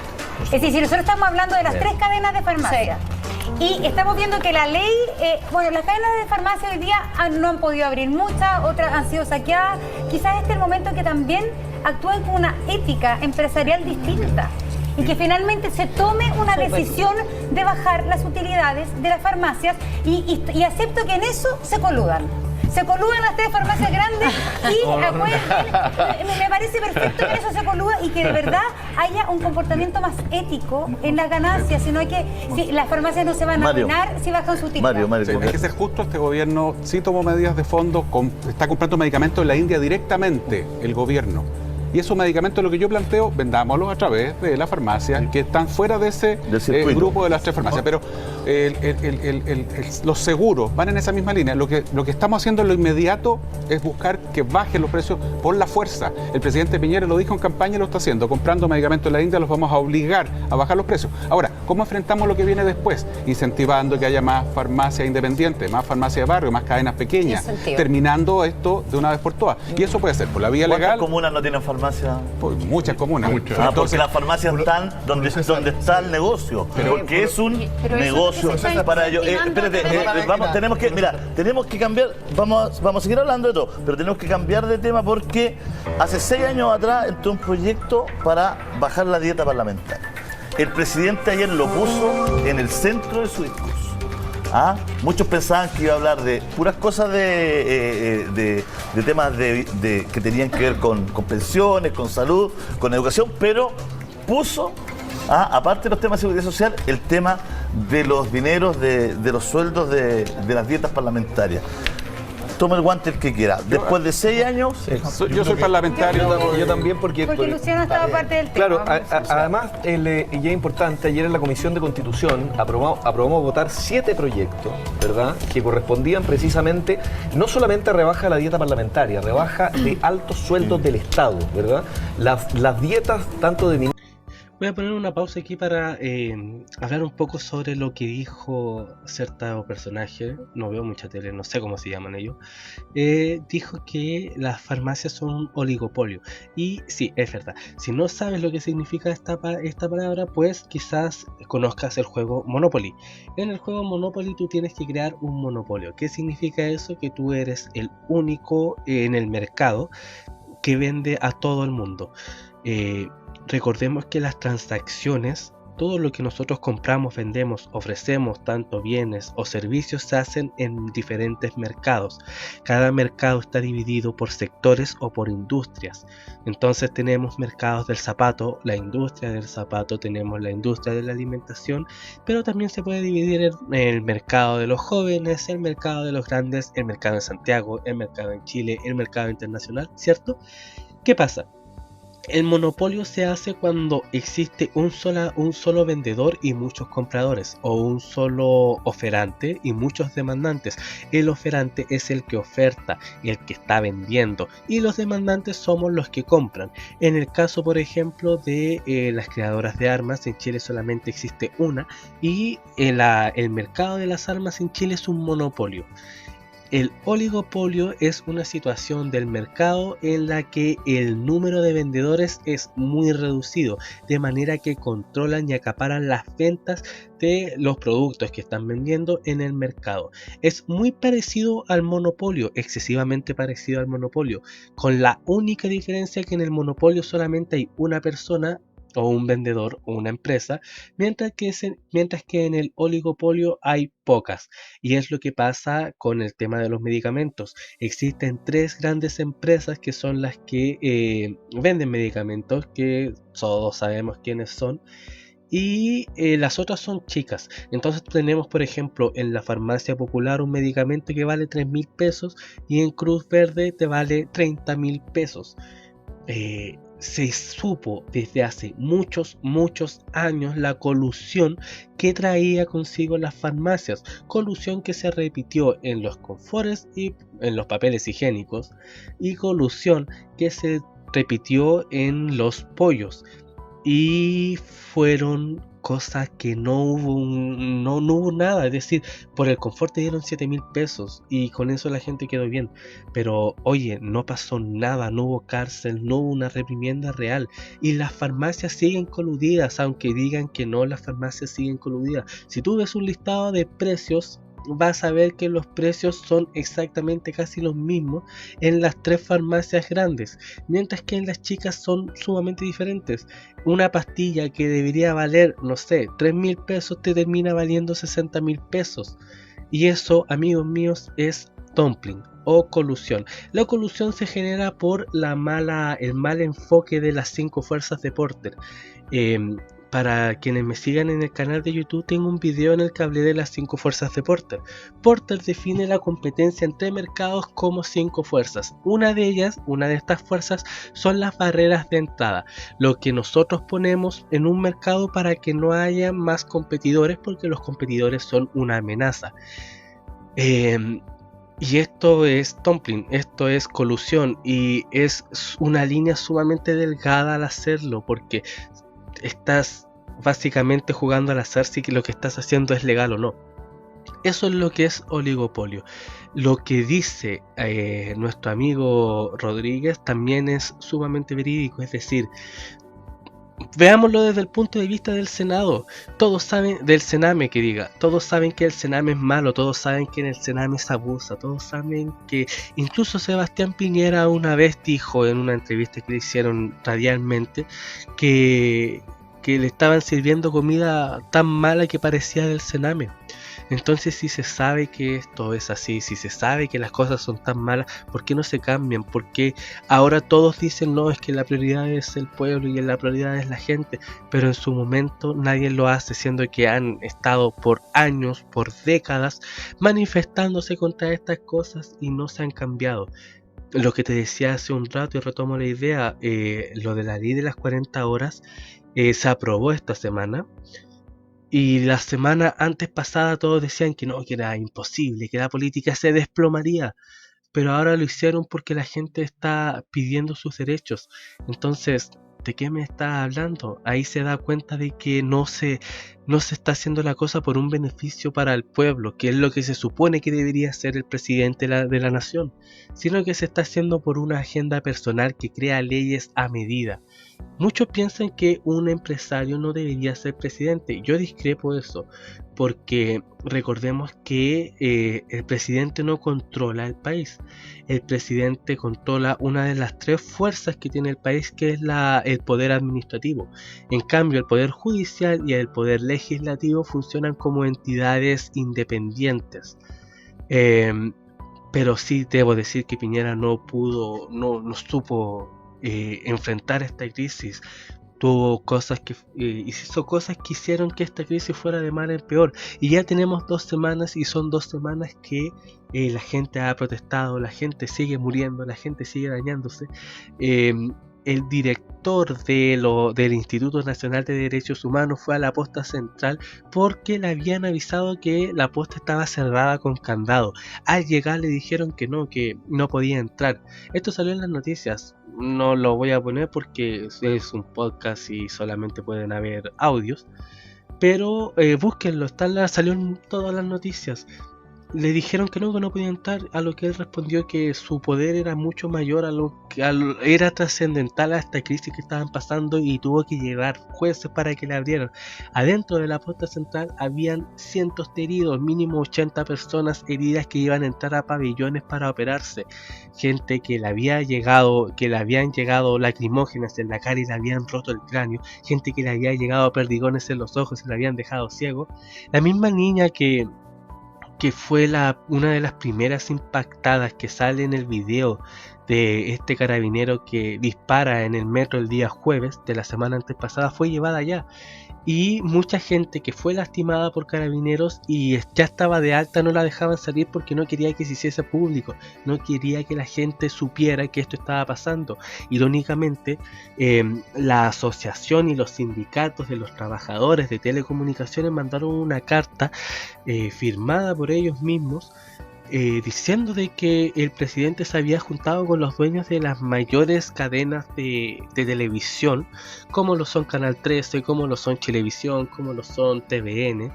Es decir, si nosotros estamos hablando de las 3 cadenas de farmacia y estamos viendo que la ley, las cadenas de farmacia hoy día no han podido abrir muchas, otras han sido saqueadas, quizás este es el momento que también actúen con una ética empresarial distinta y que finalmente se tome una decisión de bajar las utilidades de las farmacias y acepto que en eso se coludan. Se coludan las 3 farmacias grandes y me parece perfecto que en eso se coluda y que de verdad haya un comportamiento más ético en las ganancias, sino que las farmacias no se van a arruinar si bajan su utilidad. Mario, hay que ser justo, este gobierno sí tomó medidas de fondo, está comprando medicamentos en la India directamente, el gobierno. Y esos medicamentos, lo que yo planteo, vendámoslos a través de las farmacias que están fuera de ese grupo de las 3 farmacias. Pero los seguros van en esa misma línea. Lo que estamos haciendo en lo inmediato es buscar que bajen los precios por la fuerza. El presidente Piñera lo dijo en campaña y lo está haciendo. Comprando medicamentos en la India los vamos a obligar a bajar los precios. Ahora, ¿cómo enfrentamos lo que viene después? Incentivando que haya más farmacias independientes, más farmacias de barrio, más cadenas pequeñas, terminando esto de una vez por todas. Y eso puede ser por la vía legal. ¿Cuántas comunas no tienen farmacia? Pues muchas comunas. Porque las farmacias están donde está el negocio. Porque es un negocio para ellos. Espérate, tenemos que cambiar. Vamos a seguir hablando de todo, pero tenemos que cambiar de tema porque hace 6 años atrás entró un proyecto para bajar la dieta parlamentaria. El presidente ayer lo puso en el centro de su discurso. Muchos pensaban que iba a hablar de puras cosas de temas que tenían que ver con pensiones, con salud, con educación, pero puso, aparte de los temas de seguridad social, el tema de los dineros, de los sueldos de las dietas parlamentarias. Toma el guante el que quiera. Después de 6 años... Yo soy parlamentario. Yo también porque Luciano estaba parte del tema. Claro, además, y es importante, ayer en la Comisión de Constitución aprobamos votar 7 proyectos, ¿verdad?, que correspondían precisamente, no solamente a rebaja de la dieta parlamentaria, rebaja de altos sueldos del Estado, ¿verdad? Las dietas tanto de... Voy a poner una pausa aquí para hablar un poco sobre lo que dijo cierto personaje, no veo mucha tele, no sé cómo se llaman ellos, dijo que las farmacias son un oligopolio, y sí, es verdad. Si no sabes lo que significa esta palabra, pues quizás conozcas el juego Monopoly. En el juego Monopoly tú tienes que crear un monopolio. ¿Qué significa eso? Que tú eres el único en el mercado que vende a todo el mundo. Recordemos que las transacciones, todo lo que nosotros compramos, vendemos, ofrecemos, tanto bienes o servicios, se hacen en diferentes mercados. Cada mercado está dividido por sectores o por industrias. Entonces tenemos mercados del zapato, la industria del zapato, tenemos la industria de la alimentación, pero también se puede dividir en el mercado de los jóvenes, el mercado de los grandes, el mercado en Santiago, el mercado en Chile, el mercado internacional, ¿cierto? ¿Qué pasa? El monopolio se hace cuando existe un solo vendedor y muchos compradores, o un solo oferante y muchos demandantes. El oferante es el que oferta, el que está vendiendo, y los demandantes somos los que compran. En el caso, por ejemplo, de las creadoras de armas, en Chile solamente existe una, y el mercado de las armas en Chile es un monopolio. El oligopolio es una situación del mercado en la que el número de vendedores es muy reducido, de manera que controlan y acaparan las ventas de los productos que están vendiendo en el mercado. Es muy parecido al monopolio, excesivamente parecido al monopolio, con la única diferencia que en el monopolio solamente hay una persona o un vendedor o una empresa, mientras que en el oligopolio hay pocas. Y es lo que pasa con el tema de los medicamentos. Existen 3 grandes empresas que son las que venden medicamentos, que todos sabemos quiénes son. Y las otras son chicas. Entonces tenemos, por ejemplo, en la farmacia popular un medicamento que vale 3.000 pesos y en Cruz Verde te vale 30.000 pesos. Se supo desde hace muchos años la colusión que traía consigo las farmacias, colusión que se repitió en los confores y en los papeles higiénicos, y colusión que se repitió en los pollos, y fueron cosas que no hubo nada. Es decir, por el confort te dieron 7.000 pesos y con eso la gente quedó bien, pero oye, no pasó nada, no hubo cárcel, no hubo una reprimienda real, y las farmacias siguen coludidas. Aunque digan que no, las farmacias siguen coludidas. Si tú ves un listado de precios, vas a ver que los precios son exactamente casi los mismos en las 3 farmacias grandes, mientras que en las chicas son sumamente diferentes. Una pastilla que debería valer, no sé, 3.000 pesos te termina valiendo 60.000 pesos. Y eso, amigos míos, es dumping o colusión. La colusión se genera por el mal enfoque de las 5 fuerzas de Porter. Para quienes me sigan en el canal de YouTube, tengo un video en el que hablé de las 5 fuerzas de Porter. Porter define la competencia entre mercados como 5 fuerzas. Una de estas fuerzas son las barreras de entrada, lo que nosotros ponemos en un mercado para que no haya más competidores, porque los competidores son una amenaza. Y esto es dumping, esto es colusión, y es una línea sumamente delgada al hacerlo, porque estás básicamente jugando al azar si lo que estás haciendo es legal o no. Eso es lo que es oligopolio. Lo que dice nuestro amigo Rodríguez también es sumamente verídico. Es decir, veámoslo desde el punto de vista del Senado. Todos saben, del Sename que diga, todos saben que el Sename es malo, todos saben que en el Sename se abusa, todos saben que incluso Sebastián Piñera una vez dijo en una entrevista que le hicieron radialmente que le estaban sirviendo comida tan mala que parecía del Sename. Entonces, si se sabe que esto es así, si se sabe que las cosas son tan malas, ¿por qué no se cambian? ¿Por qué ahora todos dicen no, es que la prioridad es el pueblo y la prioridad es la gente? Pero en su momento nadie lo hace, siendo que han estado por años, por décadas, manifestándose contra estas cosas y no se han cambiado. Lo que te decía hace un rato, y retomo la idea, lo de la ley de las 40 horas se aprobó esta semana. Y la semana antes pasada todos decían que no, que era imposible, que la política se desplomaría. Pero ahora lo hicieron porque la gente está pidiendo sus derechos. Entonces, ¿de qué me está hablando? Ahí se da cuenta de que no se está haciendo la cosa por un beneficio para el pueblo, que es lo que se supone que debería ser el presidente de la nación, sino que se está haciendo por una agenda personal que crea leyes a medida. Muchos piensan que un empresario no debería ser presidente. Yo discrepo de eso, porque recordemos que el presidente no controla el país. El presidente controla una de las 3 fuerzas que tiene el país, que es el poder administrativo. En cambio, el poder judicial y el poder legislativo funcionan como entidades independientes. Pero sí debo decir que Piñera no supo enfrentar esta crisis. Tuvo cosas que hizo cosas que hicieron que esta crisis fuera de mal en peor, y ya tenemos 2 semanas, y son 2 semanas que la gente ha protestado, la gente sigue muriendo, la gente sigue dañándose. El director del Instituto Nacional de Derechos Humanos fue a la posta central porque le habían avisado que la posta estaba cerrada con candado. Al llegar le dijeron que no podía entrar. Esto salió en las noticias. No lo voy a poner porque es un podcast y solamente pueden haber audios, pero búsquenlo, salió en todas las noticias. le dijeron que no podía entrar, a lo que él respondió que su poder era mucho mayor, era trascendental a esta crisis que estaban pasando, y tuvo que llevar jueces para que le abrieran. Adentro de la posta central habían cientos de heridos, mínimo 80 personas heridas que iban a entrar a pabellones para operarse, gente que le habían llegado lacrimógenas en la cara y le habían roto el cráneo, gente que le había llegado perdigones en los ojos y le habían dejado ciego. La misma niña que fue una de las primeras impactadas, que sale en el video de este carabinero que dispara en el metro el día jueves de la semana antes pasada, fue llevada allá. Y mucha gente que fue lastimada por carabineros y ya estaba de alta no la dejaban salir porque no quería que se hiciese público, no quería que la gente supiera que esto estaba pasando. Irónicamente, la asociación y los sindicatos de los trabajadores de telecomunicaciones mandaron una carta firmada por ellos mismos, diciendo de que el presidente se había juntado con los dueños de las mayores cadenas de televisión, como lo son Canal 13, como lo son Chilevisión, como lo son TVN.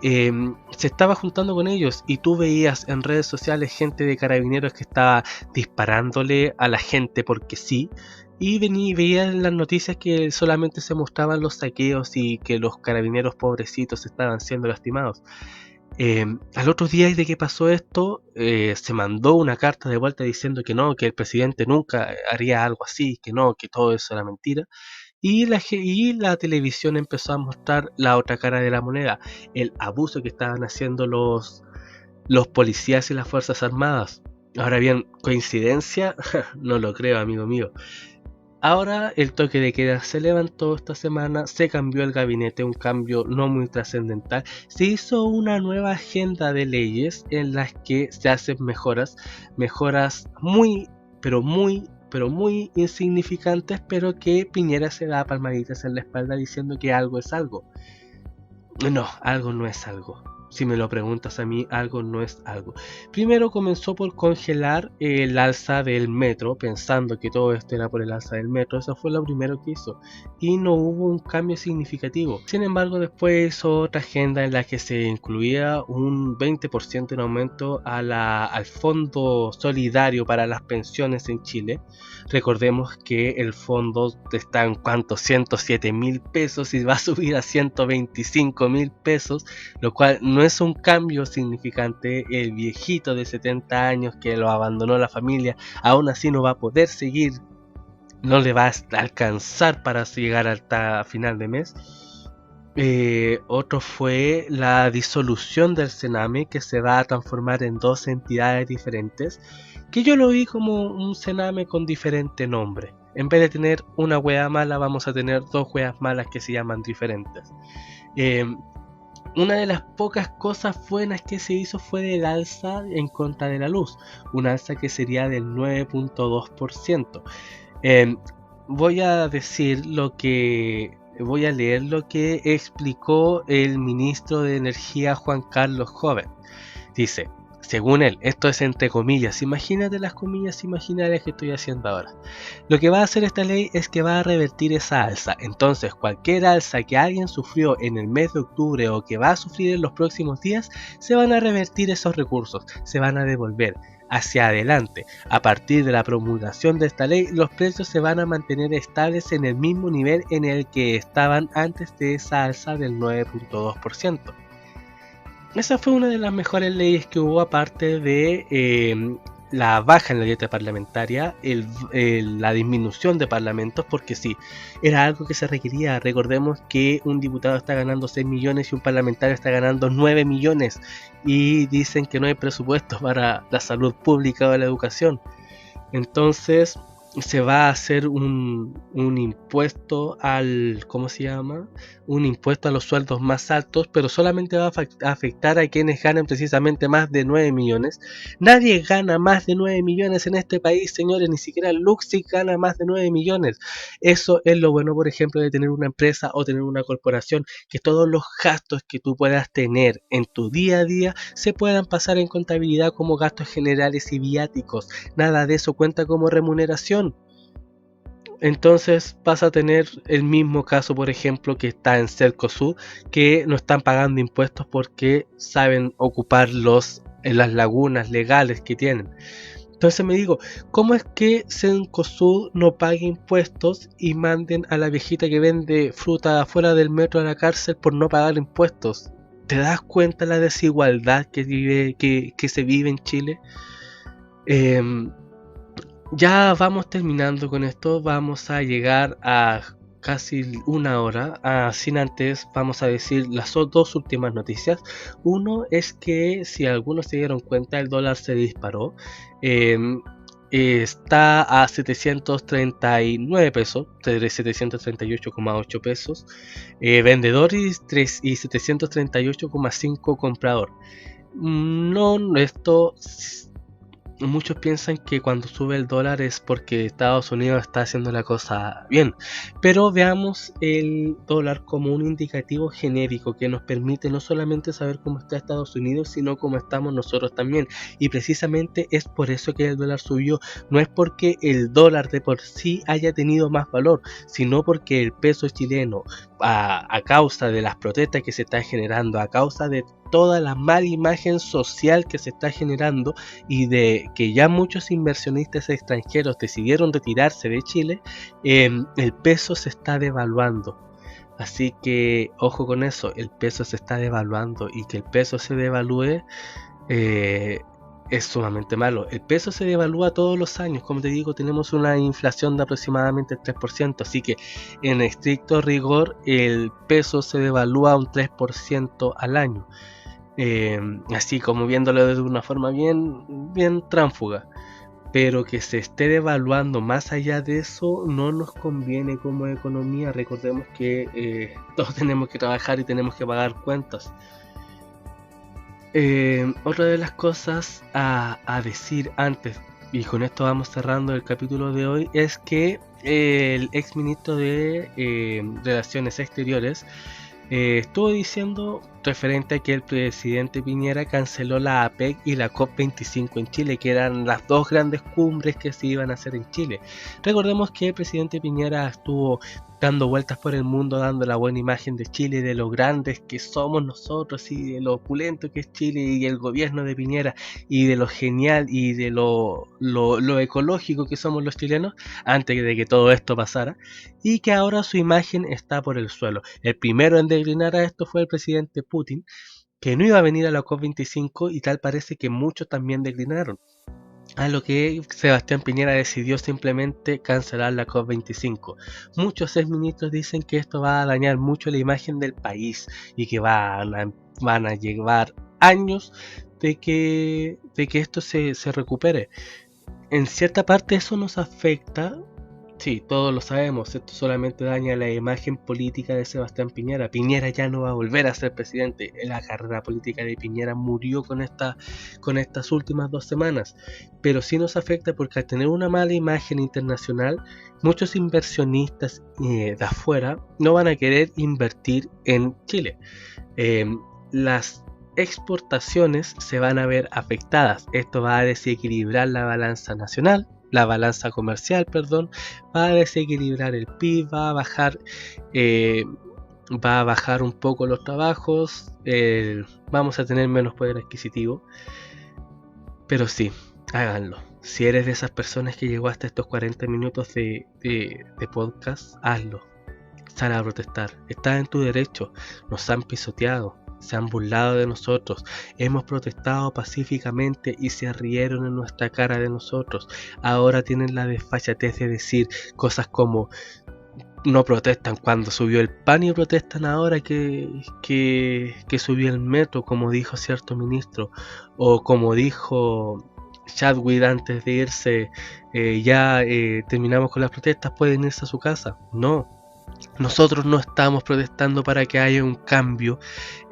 Se estaba juntando con ellos, y tú veías en redes sociales gente de carabineros que estaba disparándole a la gente porque sí. Y veía en las noticias que solamente se mostraban los saqueos y que los carabineros pobrecitos estaban siendo lastimados. Al otro día de que pasó esto, se mandó una carta de vuelta diciendo que no, que el presidente nunca haría algo así, que no, que todo eso era mentira. Y la televisión empezó a mostrar la otra cara de la moneda, el abuso que estaban haciendo los policías y las fuerzas armadas. Ahora bien, ¿coincidencia? No lo creo, amigo mío. Ahora el toque de queda se levantó esta semana, se cambió el gabinete, un cambio no muy trascendental. Se hizo una nueva agenda de leyes en las que se hacen mejoras muy insignificantes, pero que Piñera se da palmaditas en la espalda diciendo que algo es algo. No, algo no es algo. Si me lo preguntas a mí, algo no es algo. Primero comenzó por congelar el alza del metro, pensando que todo esto era por el alza del metro. Eso fue lo primero que hizo, y no hubo un cambio significativo. Sin embargo, después hizo otra agenda en la que se incluía un 20% en aumento al fondo solidario para las pensiones en Chile. Recordemos que el fondo está en 107.000 pesos y va a subir a 125.000 pesos, lo cual no es un cambio significante. El viejito de 70 años que lo abandonó la familia, aún así no va a poder seguir, no le va a alcanzar para llegar hasta final de mes. Otro fue la disolución del Sename, que se va a transformar en dos entidades diferentes, que yo lo vi como un Sename con diferente nombre. En vez de tener una wea mala, vamos a tener dos weas malas que se llaman diferentes. Una de las pocas cosas buenas que se hizo fue el alza en contra de la luz, un alza que sería del 9.2%. Voy a leer lo que explicó el ministro de Energía, Juan Carlos Joven. Dice: según él, esto es entre comillas, imagínate las comillas imaginarias que estoy haciendo ahora. Lo que va a hacer esta ley es que va a revertir esa alza. Entonces, cualquier alza que alguien sufrió en el mes de octubre o que va a sufrir en los próximos días, se van a revertir esos recursos, se van a devolver hacia adelante. A partir de la promulgación de esta ley, los precios se van a mantener estables en el mismo nivel en el que estaban antes de esa alza del 9.2%. Esa fue una de las mejores leyes que hubo, aparte de la baja en la dieta parlamentaria, la disminución de parlamentos, porque sí, era algo que se requería. Recordemos que un diputado está ganando 6 millones y un parlamentario está ganando 9 millones, y dicen que no hay presupuesto para la salud pública o la educación. Entonces se va a hacer un impuesto un impuesto a los sueldos más altos, pero solamente va a afectar a quienes ganen precisamente más de 9 millones. Nadie gana más de 9 millones en este país, señores, ni siquiera Luxic gana más de 9 millones. Eso es lo bueno, por ejemplo, de tener una empresa o tener una corporación, que todos los gastos que tú puedas tener en tu día a día se puedan pasar en contabilidad como gastos generales y viáticos. Nada de eso cuenta como remuneración. Entonces vas a tener el mismo caso, por ejemplo, que está en Cercosud, que no están pagando impuestos porque saben ocupar los las lagunas legales que tienen. Entonces me digo, ¿cómo es que Cencosud no pague impuestos y manden a la viejita que vende fruta afuera del metro a la cárcel por no pagar impuestos? ¿Te das cuenta la desigualdad que se vive en Chile? Ya vamos terminando con esto, vamos a llegar a casi una hora. Sin antes vamos a decir las dos últimas noticias. Uno es que, si algunos se dieron cuenta, el dólar se disparó. Está a 739 pesos, 738,8 pesos vendedor y 738,5 comprador. Muchos piensan que cuando sube el dólar es porque Estados Unidos está haciendo la cosa bien, pero veamos el dólar como un indicativo genérico que nos permite no solamente saber cómo está Estados Unidos, sino cómo estamos nosotros también, y precisamente es por eso que el dólar subió. No es porque el dólar de por sí haya tenido más valor, sino porque el peso chileno, a causa de las protestas que se están generando, a causa de toda la mala imagen social que se está generando y de que ya muchos inversionistas extranjeros decidieron retirarse de Chile, el peso se está devaluando. Así que ojo con eso, el peso se está devaluando, y que el peso se devalúe es sumamente malo. El peso se devalúa todos los años, como te digo, tenemos una inflación de aproximadamente el 3%, así que en estricto rigor el peso se devalúa un 3% al año. Así como viéndolo de una forma bien tránfuga, pero que se esté devaluando más allá de eso no nos conviene como economía. Recordemos que todos tenemos que trabajar y tenemos que pagar cuentas. Otra de las cosas a decir antes, y con esto vamos cerrando el capítulo de hoy, es que el ex ministro de Relaciones Exteriores estuvo diciendo referente a que el presidente Piñera canceló la APEC y la COP25 en Chile, que eran las dos grandes cumbres que se iban a hacer en Chile. Recordemos que el presidente Piñera estuvo dando vueltas por el mundo, dando la buena imagen de Chile, de lo grandes que somos nosotros y de lo opulento que es Chile y el gobierno de Piñera, y de lo genial y de lo ecológico que somos los chilenos, antes de que todo esto pasara, y que ahora su imagen está por el suelo. El primero en declinar a esto fue el presidente Putin, que no iba a venir a la COP25, y tal parece que muchos también declinaron. A lo que Sebastián Piñera decidió simplemente cancelar la COP25. Muchos exministros dicen que esto va a dañar mucho la imagen del país y que van a llevar años de que esto se recupere. En cierta parte eso nos afecta. Sí, todos lo sabemos, esto solamente daña la imagen política de Sebastián Piñera. Piñera ya no va a volver a ser presidente. La carrera política de Piñera murió con estas últimas 2 semanas. Pero sí nos afecta porque al tener una mala imagen internacional, muchos inversionistas de afuera no van a querer invertir en Chile. Las exportaciones se van a ver afectadas. Esto va a desequilibrar la balanza comercial, va a desequilibrar el PIB, va a bajar un poco los trabajos, vamos a tener menos poder adquisitivo. Pero sí, háganlo. Si eres de esas personas que llegó hasta estos 40 minutos de podcast, hazlo. Sal a protestar. Estás en tu derecho. Nos han pisoteado. Se han burlado de nosotros, hemos protestado pacíficamente y se rieron en nuestra cara de nosotros. Ahora tienen la desfachatez de decir cosas como no protestan cuando subió el pan y protestan ahora que subió el metro, como dijo cierto ministro, o como dijo Chadwick antes de irse, terminamos con las protestas, pueden irse a su casa. No. Nosotros no estamos protestando para que haya un cambio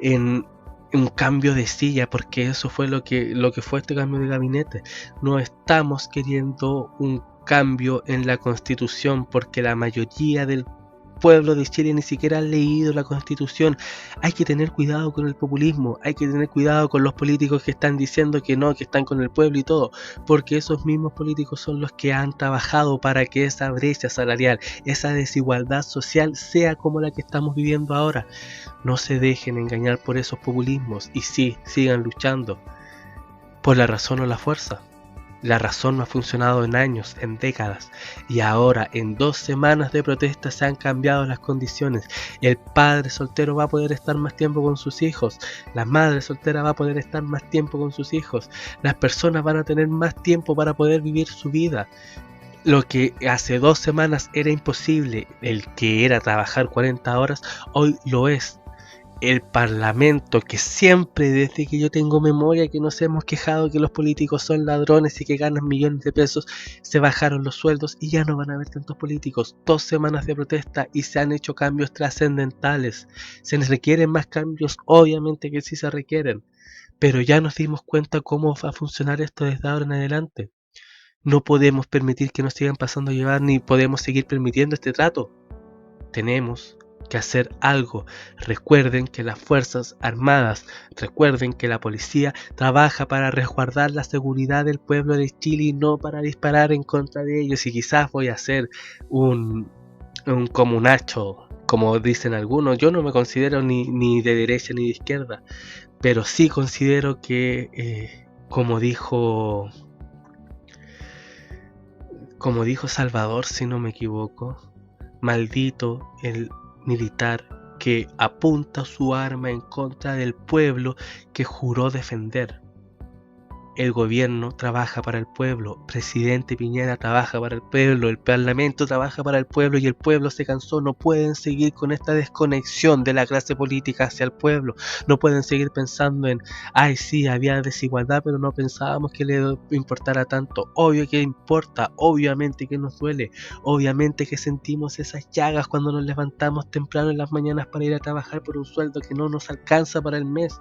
de silla, porque eso fue lo que fue este cambio de gabinete. No estamos queriendo un cambio en la Constitución, porque la mayoría del pueblo de Chile ni siquiera ha leído la Constitución. Hay que tener cuidado con el populismo, hay que tener cuidado con los políticos que están diciendo que no, que están con el pueblo y todo, porque esos mismos políticos son los que han trabajado para que esa brecha salarial, esa desigualdad social sea como la que estamos viviendo ahora. No se dejen engañar por esos populismos y sí, sigan luchando. por la razón o la fuerza. La razón no ha funcionado en años, en décadas, y ahora en 2 semanas de protesta se han cambiado las condiciones. El padre soltero va a poder estar más tiempo con sus hijos, la madre soltera va a poder estar más tiempo con sus hijos, las personas van a tener más tiempo para poder vivir su vida. Lo que hace 2 semanas era imposible, el que era trabajar 40 horas, hoy lo es. El Parlamento, que siempre desde que yo tengo memoria que nos hemos quejado que los políticos son ladrones y que ganan millones de pesos, se bajaron los sueldos y ya no van a haber tantos políticos. 2 semanas de protesta y se han hecho cambios trascendentales. Se les requieren más cambios, obviamente que sí se requieren, pero ya nos dimos cuenta cómo va a funcionar esto desde ahora en adelante. No podemos permitir que nos sigan pasando a llevar, ni podemos seguir permitiendo este trato. Tenemos que hacer algo. Recuerden que las Fuerzas Armadas, recuerden que la policía trabaja para resguardar la seguridad del pueblo de Chile y no para disparar en contra de ellos. Y quizás voy a ser un comunacho, como dicen algunos. Yo no me considero ni de derecha ni de izquierda, pero sí considero que como dijo Salvador, si no me equivoco, maldito el militar que apunta su arma en contra del pueblo que juró defender. El gobierno trabaja para el pueblo, presidente Piñera trabaja para el pueblo, el parlamento trabaja para el pueblo y el pueblo se cansó. No pueden seguir con esta desconexión de la clase política hacia el pueblo. No pueden seguir pensando en, ay sí, había desigualdad, pero no pensábamos que le importara tanto. Obvio que importa, obviamente que nos duele, obviamente que sentimos esas llagas cuando nos levantamos temprano en las mañanas para ir a trabajar por un sueldo que no nos alcanza para el mes.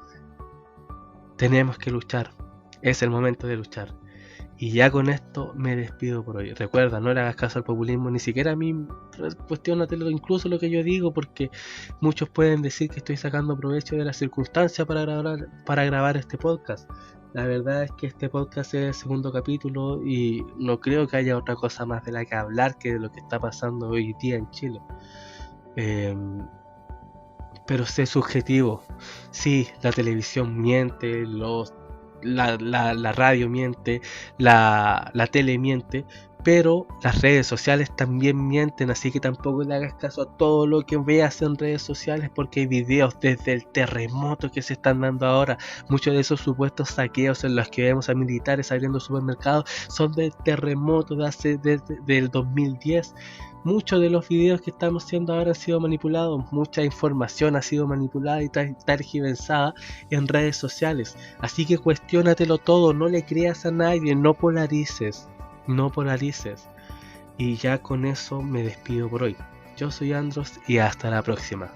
Tenemos que luchar. Es el momento de luchar. Y ya con esto me despido por hoy. Recuerda, no le hagas caso al populismo, ni siquiera a mí, cuestiónatelo incluso lo que yo digo, porque muchos pueden decir que estoy sacando provecho de la circunstancia para grabar este podcast. La verdad es que este podcast es el 2.º capítulo y no creo que haya otra cosa más de la que hablar que de lo que está pasando hoy día en Chile. Pero sé subjetivo. Sí, la televisión miente, la radio miente, la tele miente, pero las redes sociales también mienten, así que tampoco le hagas caso a todo lo que veas en redes sociales, porque hay videos desde el terremoto que se están dando ahora. Muchos de esos supuestos saqueos en los que vemos a militares abriendo supermercados son del terremoto del 2010. Muchos de los videos que estamos haciendo ahora han sido manipulados, mucha información ha sido manipulada y tergiversada en redes sociales. Así que cuestiónatelo todo, no le creas a nadie, no polarices. Y ya con eso me despido por hoy. Yo soy Andros y hasta la próxima.